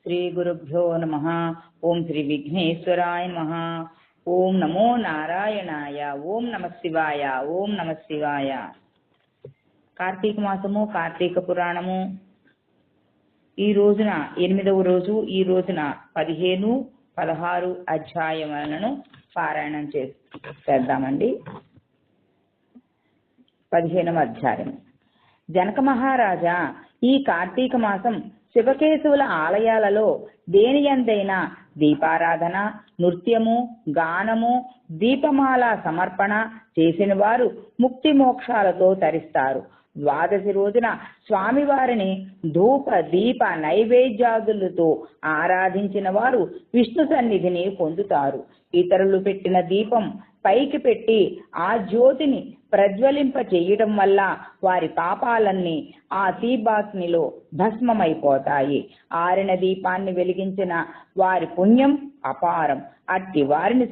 శ్రీ గురుభ్యో నమః. ఓం శ్రీ విఘ్నేశ్వరాయ నమః. ఓం నమో నారాయణాయ. ఓం నమః శివాయ. ఓం నమః శివాయ. కార్తీక మాసము, కార్తీక పురాణము. ఈ రోజున 8వ రోజు. ఈ రోజున 15, 16 అధ్యాయములను పారాయణం చేద్దామండి. 15వ అధ్యాయం. జనక మహారాజా, ఈ కార్తీక మాసం శివకేశవుల ఆలయాలలో దేనియందైనా దీపారాధన, నృత్యము, గానము, దీపమాల సమర్పణ చేసిన వారు ముక్తి మోక్షాలతో తరిస్తారు. ద్వాదశి రోజున స్వామివారిని ధూప దీప నైవేద్యాదులతో ఆరాధించిన వారు విష్ణు సన్నిధిని పొందుతారు. ఇతరులు పెట్టిన దీపం పైకి పెట్టి ఆ జ్యోతిని ప్రజ్వలింప చేయటం వల్ల వారి పాపాలన్నీ ఆ తీబాగ్నిలో భస్మమైపోతాయి. ఆరిన దీపాన్ని వెలిగించిన వారి పుణ్యం అపారం. అట్టి వారిని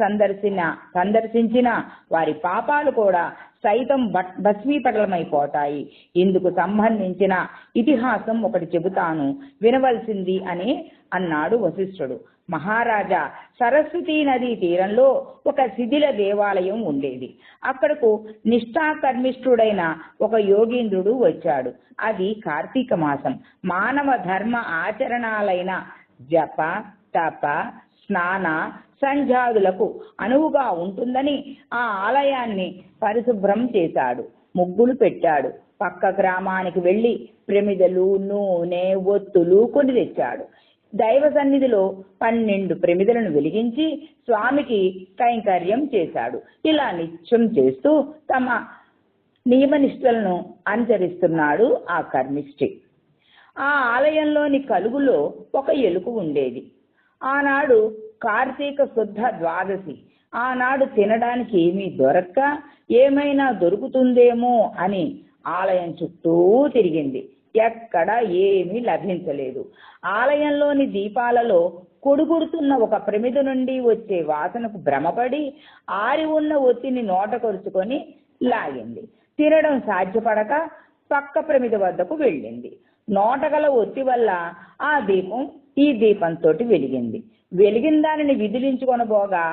సందర్శించిన వారి పాపాలు కూడా సైతం భస్మీపటలమైపోతాయి. ఇందుకు సంబంధించిన ఇతిహాసం ఒకటి చెబుతాను, వినవలసింది అని అన్నాడు వశిష్ఠుడు. మహారాజా, సరస్వతీ నదీ తీరంలో ఒక శిథిల దేవాలయం ఉండేది. అక్కడకు నిష్ఠాకర్మిష్ఠుడైన ఒక యోగీంద్రుడు వచ్చాడు. అది కార్తీక మాసం. మానవ ధర్మ ఆచరణాలైన జప, తప, స్నాన, సంధ్యాదులకు అనువుగా ఉంటుందని ఆ ఆలయాన్ని పరిశుభ్రం చేశాడు. ముగ్గులు పెట్టాడు. పక్క గ్రామానికి వెళ్లి ప్రమిదలు, నూనె, ఒత్తులు కొని తెచ్చాడు. దైవ సన్నిధిలో 12 ప్రమిదలను వెలిగించి స్వామికి కైంకర్యం చేశాడు. ఇలా నిత్యం చేస్తూ తమ నియమనిష్టలను అనుసరిస్తున్నాడు ఆ కర్మిష్టి. ఆ ఆలయంలోని కలుగులో ఒక ఎలుక ఉండేది. ఆనాడు కార్తీక శుద్ధ ద్వాదశి. ఆనాడు తినడానికి ఏమీ దొరక్క ఏమైనా దొరుకుతుందేమో అని ఆలయం చుట్టూ తిరిగింది. ఎక్కడ ఏమీ లభించలేదు. ఆలయంలోని దీపాలలో కొడుగుడుతున్న ఒక ప్రమిద నుండి వచ్చే వాసనకు భ్రమపడి ఆరి ఉన్న ఒత్తిని నోట కొరుచుకొని లాగింది. తినడం సాధ్యపడక పక్క ప్రమిద వద్దకు వెళ్ళింది. నోటగల ఒత్తి వల్ల ఆ దీపం ఈ దీపంతో వెలిగింది. వెలిగిన దానిని విదిలించుకొనబోగా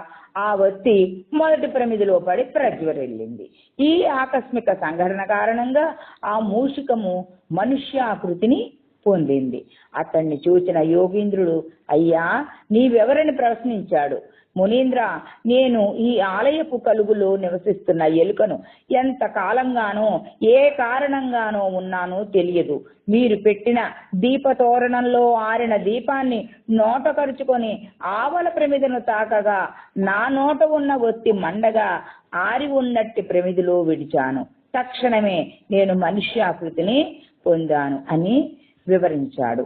ఆ ఒత్తి మొదటి ప్రమిదిలో పడి ప్రజ్వరిల్లింది. ఈ ఆకస్మిక సంఘటన కారణంగా ఆ మూషికము మనుష్యాకృతిని పొందింది. అతన్ని చూసిన యోగీంద్రుడు, అయ్యా, నీవెవరని ప్రశ్నించాడు. మునీంద్ర, నేను ఈ ఆలయపు కలుగులో నివసిస్తున్న ఎలుకను. ఎంత కాలంగానో ఏ కారణంగానో ఉన్నానో తెలియదు. మీరు పెట్టిన దీపతోరణంలో ఆరిన దీపాన్ని నోట కరుచుకొని ఆవల ప్రమిదను తాకగా నా నోట ఉన్న ఒత్తి మండగా ఆరి ఉన్నట్టి ప్రమిదిలో విడిచాను. తక్షణమే నేను మనుష్యాకృతిని పొందాను అని వివరించాడు.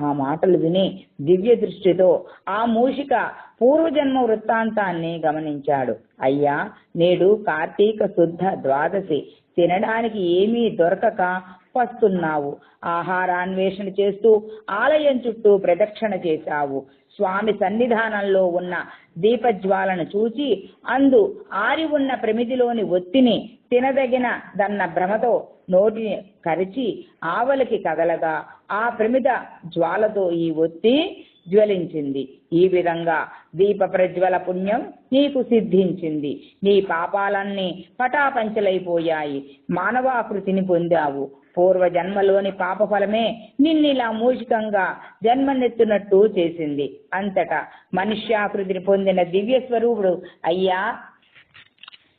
ఆ మాటలు విని దివ్య దృష్టితో ఆ మూషిక పూర్వజన్మ వృత్తాంతాన్ని గమనించాడు. అయ్యా, నేడు కార్తీక శుద్ధ ద్వాదశి. తినడానికి ఏమీ దొరకక వస్తున్నావు. ఆహారాన్వేషణ చేస్తూ ఆలయం చుట్టూ ప్రదక్షిణ చేశావు. స్వామి సన్నిధానంలో ఉన్న దీపజ్వాలను చూచి అందు ఆరి ఉన్న ప్రమిదిలోని ఒత్తిని తినదగిన దన్న భ్రమతో నోటిని కరిచి ఆవలికి కదలగా ఆ ప్రమిద జ్వాలతో ఈ ఒత్తి జ్వలించింది. ఈ విధంగా దీప ప్రజ్వల పుణ్యం నీకు సిద్ధించింది. నీ పాపాలన్నీ పటాపంచలైపోయాయి. మానవాకృతిని పొందావు. పూర్వజన్మలోని పాప ఫలమే నిన్నిలా మూషికంగా జన్మనెత్తునట్టు చేసింది. అంతటా మనుష్యాకృతిని పొందిన దివ్య స్వరూపుడు, అయ్యా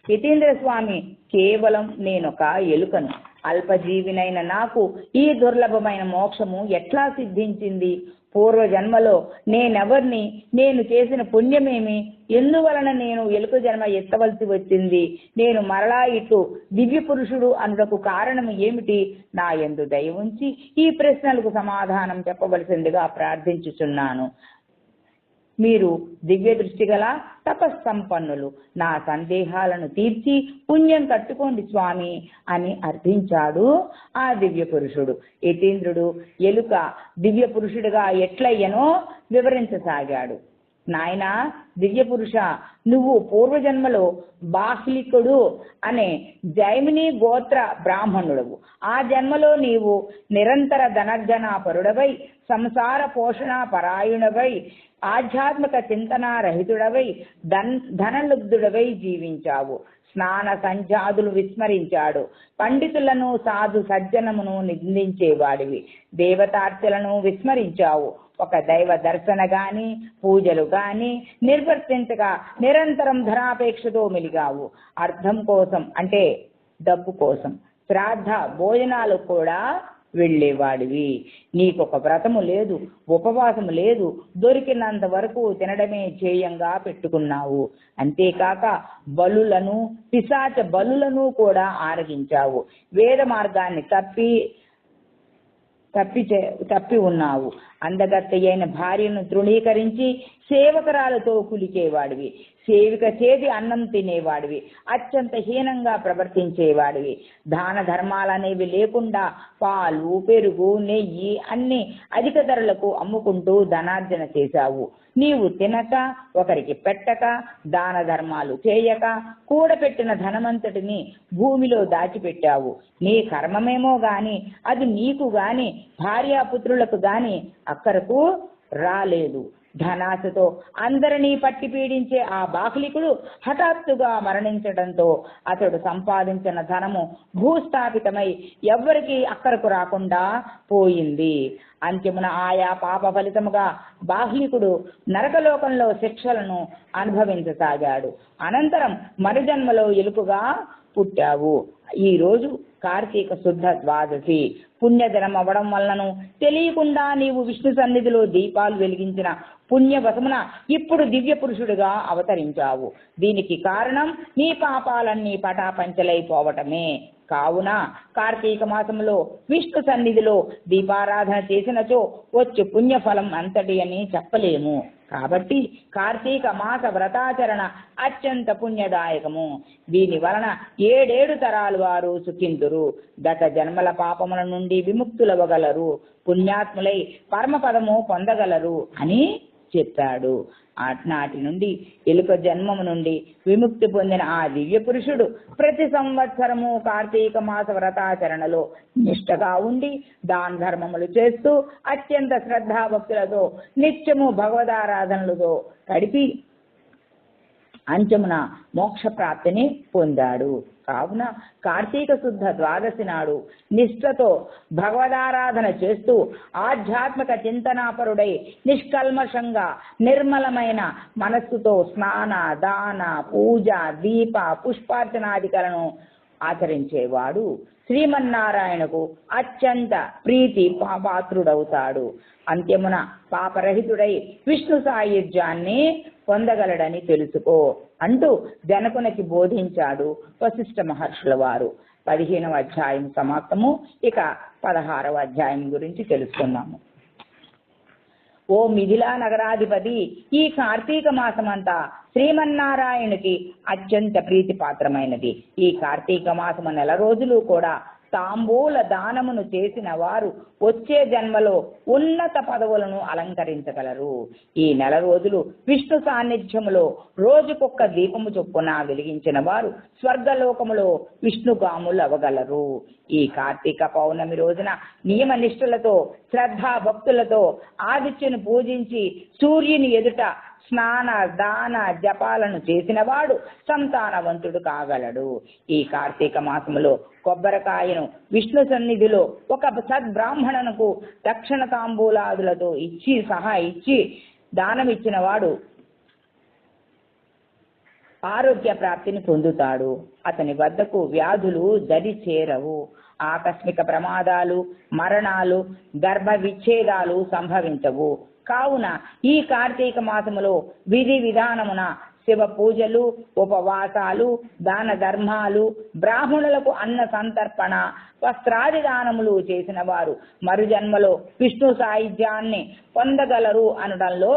యతీంద్ర స్వామి, కేవలం నేనొక ఎలుకను. అల్పజీవినైన నాకు ఈ దుర్లభమైన మోక్షము ఎట్లా సిద్ధించింది? పూర్వజన్మలో నేనెవర్ని? నేను చేసిన పుణ్యమేమి? ఎందువలన నేను ఎలుక జన్మ ఎత్తవలసి వచ్చింది? నేను మరలా ఇటు దివ్య పురుషుడు అనుటకు కారణం ఏమిటి? నా యందు దయ ఉంచి ఈ ప్రశ్నలకు సమాధానం చెప్పవలసిందిగా ప్రార్థించుచున్నాను. మీరు దివ్య దృష్టి గల తపస్సంపన్నులు. నా సందేహాలను తీర్చి పుణ్యం కట్టుకోండి స్వామి అని అర్థించాడు ఆ దివ్య పురుషుడు. యతీంద్రుడు ఎలుక దివ్య పురుషుడిగా ఎట్లయ్యనో వివరించసాగాడు. నాయనా, దివ్య పురుష, నువ్వు పూర్వజన్మలో బాహ్లికుడు అనే జైమిని గోత్ర బ్రాహ్మణుడవు. ఆ జన్మలో నీవు నిరంతర ధనర్జనాపరుడవై, సంసార పోషణ పరాయణుడవై, ఆధ్యాత్మిక చింతనారహితుడవై, ధనలుబ్ధుడవై జీవించావు. స్నాన సంధ్యాదులు విస్మరించాడు. పండితులను సాధు సజ్జనమును నిందించేవాడివి. దేవతార్చలను విస్మరించావు. ఒక దైవ దర్శన గాని పూజలు గాని నిర్వర్తించగా నిరంతరం ధనాపేక్షతో మెలిగావు. అర్థం కోసం అంటే డబ్బు కోసం శ్రాద్ధ భోజనాలు కూడా వెళ్ళేవాడివి. నీకొక వ్రతము లేదు, ఉపవాసము లేదు, దొరికినంత వరకు తినడమే ధ్యేయంగా పెట్టుకున్నావు. అంతేకాక బలులను, పిశాచ బలులను కూడా ఆరగించావు. వేద మార్గాన్ని తప్పి ఉన్నావు. అందగత్తె అయిన భార్యను తృణీకరించి సేవకరాలతో కులికేవాడివి. సేవిక చేతి అన్నం తినేవాడివి. అత్యంత హీనంగా ప్రవర్తించేవాడివి. దాన ధర్మాలనేవి లేకుండా పాలు, పెరుగు, నెయ్యి అన్ని అధిక ధరలకు అమ్ముకుంటూ ధనార్జన చేశావు. నీవు తినక, ఒకరికి పెట్టక, దాన ధర్మాలు చేయక, కూడబెట్టిన ధనమంతటిని భూమిలో దాచిపెట్టావు. నీ కర్మమేమో గాని అది నీకు గాని భార్యాపుత్రులకు గాని అక్కరకు రాలేదు. ధనాశతో అందరినీ పట్టి పీడించే ఆ బాహ్లికుడు హఠాత్తుగా మరణించడంతో అతడు సంపాదించిన ధనము భూస్థాపితమై ఎవ్వరికీ అక్కరకు రాకుండా పోయింది. అంత్యమున ఆయా పాప ఫలితముగా బాహ్లికుడు నరకలోకంలో శిక్షలను అనుభవించసాగాడు. అనంతరం మరుజన్మలో ఎలుకగా పుట్టావు. ఈ రోజు కార్తీక శుద్ధ ద్వాదశి. పుణ్యదినం అవ్వడం వలనను తెలియకుండా నీవు విష్ణు సన్నిధిలో దీపాలు వెలిగించిన పుణ్యవశమున ఇప్పుడు దివ్య పురుషుడిగా అవతరించావు. దీనికి కారణం నీ పాపాలన్నీ పటాపంచలైపోవటమే. కావున కార్తీక మాసంలో విష్ణు సన్నిధిలో దీపారాధన చేసినచో వచ్చు పుణ్యఫలం అంతటి అని చెప్పలేము. కాబట్టి కార్తీక మాస వ్రతాచరణ అత్యంత పుణ్యదాయకము. దీని వలన 7 తరాలు వారు సుఖింతురు. గత జన్మల పాపముల నుండి విముక్తులవ్వగలరు. పుణ్యాత్ములై పరమపదము పొందగలరు అని చెప్పాడు. నాటి నుండి ఎలుక జన్మము నుండి విముక్తి పొందిన ఆ దివ్య పురుషుడు ప్రతి సంవత్సరము కార్తీక మాస వ్రతాచరణలో నిష్ఠగా ఉండి దాన ధర్మములు చేస్తూ అత్యంత శ్రద్ధాభక్తులతో నిత్యము భగవదారాధనలతో గడిపి అంత్యమున మోక్ష ప్రాప్తిని పొందాడు. కావున కార్తీక శుద్ధ ద్వాదశి నాడు నిష్ఠతో భగవదారాధన చేస్తూ ఆధ్యాత్మిక చింతనాపరుడై నిష్కల్మషంగా నిర్మలమైన మనస్సుతో స్నాన, దాన, పూజ, దీప, పుష్పార్చనాదికలను ఆచరించేవాడు శ్రీమన్నారాయణకు అత్యంత ప్రీతి పాత్రుడవుతాడు. అంత్యమున పాపరహితుడై విష్ణు సాయుధ్యాన్ని పొందగలడని తెలుసుకో అంటూ జనకునికి బోధించాడు వశిష్ఠ మహర్షుల వారు. 15వ అధ్యాయం సమాప్తము. ఇక 16వ అధ్యాయం గురించి తెలుసుకున్నాము. ఓ మిథిలా నగరాధిపతి, ఈ కార్తీక మాసమంతా శ్రీమన్నారాయణునికి అత్యంత ప్రీతిపాత్రమైనది. ఈ కార్తీక మాసము 4 రోజులు కూడా తాంబూల దానమును చేసిన వారు వచ్చే జన్మలో ఉన్నత పదవులను అలంకరించగలరు. ఈ 4 రోజులు విష్ణు సాన్నిధ్యములో రోజుకొక్క దీపము చొప్పున వెలిగించిన వారు స్వర్గలోకములో విష్ణుగాములు అవ్వగలరు. ఈ కార్తీక పౌర్ణమి రోజున నియమ నిష్ఠలతో శ్రద్ధా భక్తులతో ఆదిత్యుని పూజించి సూర్యుని ఎదుట స్నాన, దాన, జపాలను చేసిన వాడు సంతానవంతుడు కాగలడు. ఈ కార్తీక మాసములో కొబ్బరికాయను విష్ణు సన్నిధిలో ఒక సద్బ్రాహ్మణునకు దక్షిణ తాంబూలాదులతో ఇచ్చి దానమిచ్చిన వాడు ఆరోగ్య ప్రాప్తిని పొందుతాడు. అతని వద్దకు వ్యాధులు దరి చేరవు. ఆకస్మిక ప్రమాదాలు, మరణాలు, గర్భ విచ్ఛేదాలు సంభవించవు. కావున ఈ కార్తీక మాసములో విధి విధానమున శివ పూజలు, ఉపవాసాలు, దాన ధర్మాలు, బ్రాహ్మణులకు అన్న సంతర్పణ, వస్త్రాది దానములు చేసిన వారు మరుజన్మలో విష్ణు సాయుధ్యాన్ని పొందగలరు అనడంలో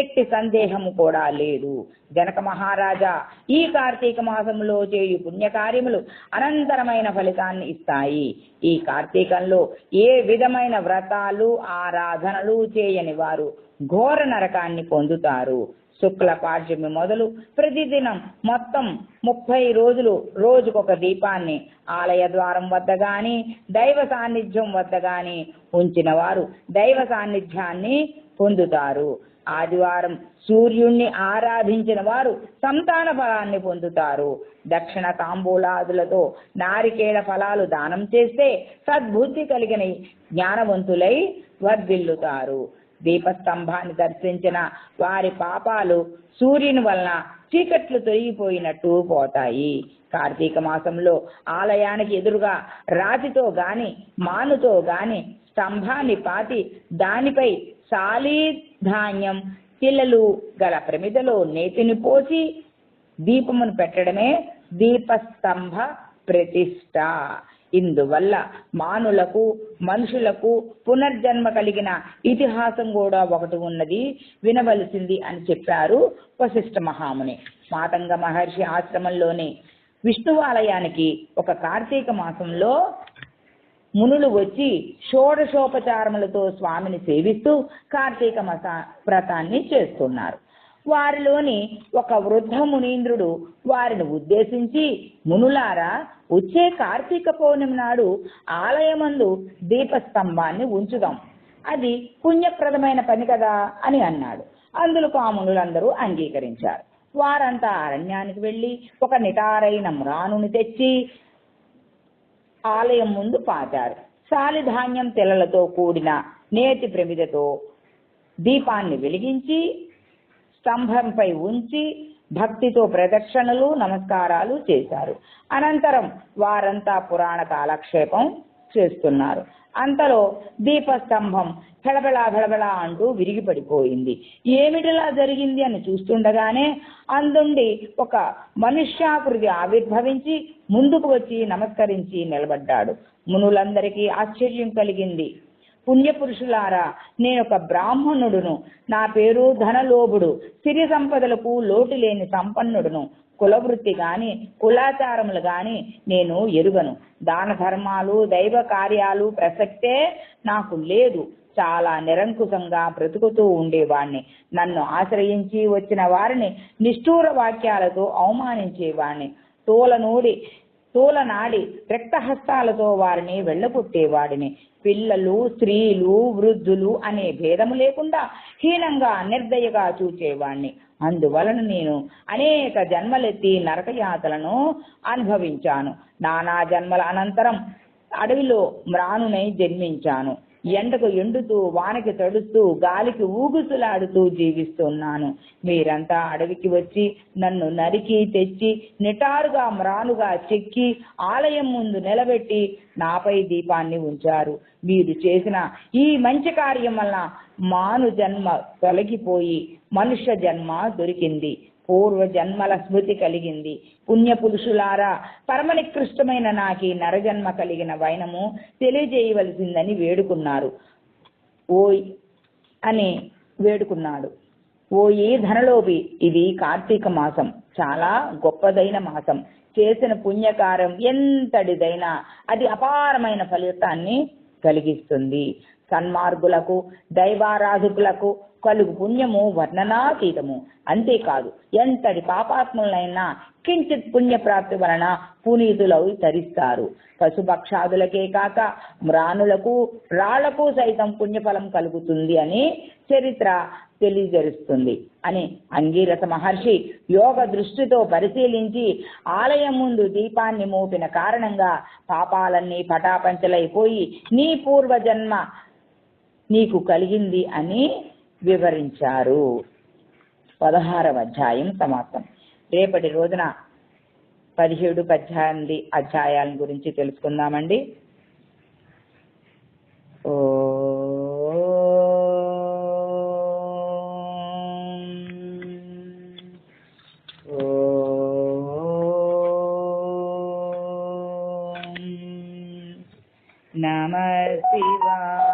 ఎట్టి సందేహము కూడా లేదు. జనక మహారాజా, ఈ కార్తీక మాసంలో చేయు పుణ్యకార్యములు అనంతరమైన ఫలితాన్ని ఇస్తాయి. ఈ కార్తీకంలో ఏ విధమైన వ్రతాలు, ఆరాధనలు చేయని వారు ఘోర నరకాన్ని పొందుతారు. శుక్ల పాడ్యమి మొదలు ప్రతిదినం మొత్తం 30 రోజులు రోజుకొక దీపాన్ని ఆలయ ద్వారం వద్ద గాని దైవ సాన్నిధ్యం వద్ద గాని ఉంచిన వారు దైవ సాన్నిధ్యాన్ని పొందుతారు. ఆదివారం సూర్యుణ్ణి ఆరాధించిన వారు సంతాన ఫలాన్ని పొందుతారు. దక్షిణ తాంబూలాదులతో నారికేళ ఫలాలు దానం చేస్తే సద్బుద్ధి కలిగిన జ్ఞానవంతులై వర్ధిల్లుతారు. దీపస్తంభాన్ని దర్శించిన వారి పాపాలు సూర్యుని వలన చీకట్లు తొలగిపోయినట్టు పోతాయి. కార్తీక మాసంలో ఆలయానికి ఎదురుగా రాతితో గాని మానుతో గాని స్తంభాన్ని పాతి దానిపై సాలి ధాన్యం పిల్లలు గల ప్రమిదలో నేతిని పోసి దీపమును పెట్టడమే దీపస్తంభ ప్రతిష్ట. ఇందువల్ల మానులకు మనుషులకు పునర్జన్మ కలిగిన ఇతిహాసం కూడా ఒకటి ఉన్నది, వినవలసింది అని చెప్పారు వశిష్ఠ మహాముని. మాతంగ మహర్షి ఆశ్రమంలోని విష్ణువాలయానికి ఒక కార్తీక మాసంలో మునులు వచ్చి షోడశోపచారములతో స్వామిని సేవిస్తూ కార్తీక వ్రతాన్ని చేస్తున్నారు. వారిలోని ఒక వృద్ధ మునీంద్రుడు వారిని ఉద్దేశించి, మునులారా, వచ్చే కార్తీక పౌర్ణమి నాడు ఆలయమందు దీపస్తంభాన్ని ఉంచుదాం, అది పుణ్యప్రదమైన పని కదా అని అన్నాడు. అందుకు ఆ మునులందరూ అంగీకరించారు. వారంతా అరణ్యానికి వెళ్లి ఒక నిటారైన మ్రానుని తెచ్చి ఆలయం ముందు పాతారు. సాలిధాన్యం తెల్లలతో కూడిన నేతి ప్రమిదతో దీపాన్ని వెలిగించి స్తంభంపై ఉంచి భక్తితో ప్రదక్షిణలు నమస్కారాలు చేశారు. అనంతరం వారంతా పురాణ కాలక్షేపం చేస్తున్నారు. అంతలో దీపస్తంభం ఫెళబెళా ఫెళబెళా అంటూ విరిగి పడిపోయింది. ఏమిటిలా జరిగింది అని చూస్తుండగానే అందుండి ఒక మనుష్యాకృతి ఆవిర్భవించి ముందుకు వచ్చి నమస్కరించి నిలబడ్డాడు. మునులందరికీ ఆశ్చర్యం కలిగింది. పుణ్యపురుషులారా, నేనొక బ్రాహ్మణుడును, నా పేరు ధనలోభుడు, సిరి సంపదలకు లోటు లేని సంపన్నుడును. కులవృత్తి గాని కులాచారములు గాని నేను ఎరుగను. దాన ధర్మాలు దైవ కార్యాలు ప్రసక్తే నాకు లేదు. చాలా నిరంకుశంగా బ్రతుకుతూ ఉండేవాణ్ణి. నన్ను ఆశ్రయించి వచ్చిన వారిని నిష్ఠూర వాక్యాలతో అవమానించేవాణ్ణి. తూలనాడి రక్తహస్తాలతో వారిని వెళ్ళగొట్టేవాడిని. పిల్లలు స్త్రీలు వృద్ధులు అనే భేదము లేకుండా హీనంగా నిర్దయగా చూచేవాణ్ణి. అందువలన నేను అనేక జన్మలెత్తి నరకయాతలను అనుభవించాను. నానా జన్మల అనంతరం అడవిలో మ్రానునై జన్మించాను. ఎండకు ఎండుతూ వానకి తడుస్తూ గాలికి ఊగుసులాడుతూ జీవిస్తున్నాను. మీరంతా అడవికి వచ్చి నన్ను నరికి తెచ్చి నిటారుగా మ్రానుగా చెక్కి ఆలయం ముందు నిలబెట్టి నాపై దీపాన్ని ఉంచారు. మీరు చేసిన ఈ మంచి కార్యం వల్ల మాను జన్మ తొలగిపోయి మనుష్య జన్మ దొరికింది. పూర్వ జన్మల స్మృతి కలిగింది. పుణ్యపురుషులారా, పరమనికృష్టమైన నాకి నరజన్మ కలిగిన వైనము తెలియజేయవలసిందని వేడుకున్నారు. ఓయి ధనలోభి, ఇది కార్తీక మాసం, చాలా గొప్పదైన మాసం. చేసిన పుణ్యకార్యం ఎంతటిదైనా అది అపారమైన ఫలితాన్ని కలిగిస్తుంది. సన్మార్గులకు దైవారాధకులకు కలుగు పుణ్యము వర్ణనాతీతము. అంతేకాదు, ఎంతటి పాపాత్ములైనా కించిత్ పుణ్యప్రాప్తి వలన పునీతులై తరిస్తారు. పశుపక్షాదులకే కాక మ్రానులకు రాళ్లకు సైతం పుణ్యఫలం కలుగుతుంది అని చరిత్ర తెలియజేస్తుంది అని అంగీరస మహర్షి యోగ దృష్టితో పరిశీలించి ఆలయం ముందు దీపాన్ని మోపిన కారణంగా పాపాలన్నీ పటాపంచలైపోయి నీ పూర్వజన్మ నీకు కలిగింది అని వివరించారు. 16వ అధ్యాయం సమాప్తం. రేపటి రోజున 17, 18 అధ్యాయాల గురించి తెలుసుకుందామండి. నమః శివాయ.